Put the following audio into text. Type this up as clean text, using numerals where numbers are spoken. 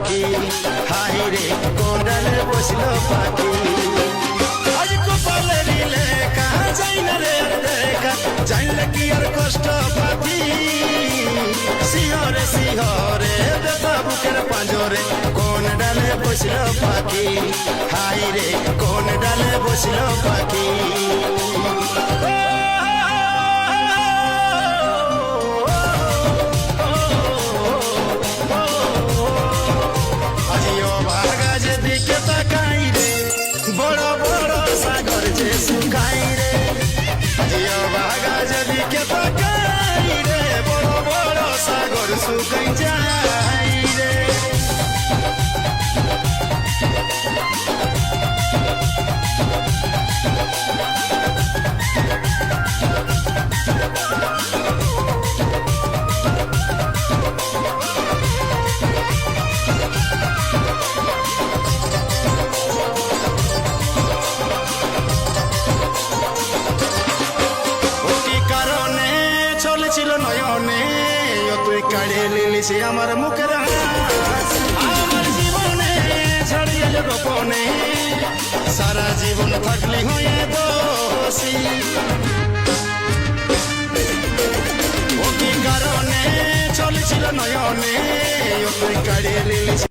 কি হাইরে কোডালে বসলো পাখি আজ কপালের লেখা যাই না রে দেখা জানলে কি আর কষ্ট পাখি শিহরে শিহরে ব্যথা বুকের পাঁজরে কোন ডালে বসলো পাখি হাইরে কোন ডালে বসলো পাখি বড় বড় সাগর যে শুকাই রে জিও বাগা যদি কে তাকাই রে বড় বড় সাগর শুকাই যায় রে চলেছিল নয়নে তুই কাড়িয়ে নিলি সে আমার মুখের হাস আমার জীবনে ছড়িয়ে গোপনে সারা জীবন থাকলি হয়ে দোষী ও কি কারণে চলেছিল নয়নে তুই কাড়িয়ে নিলি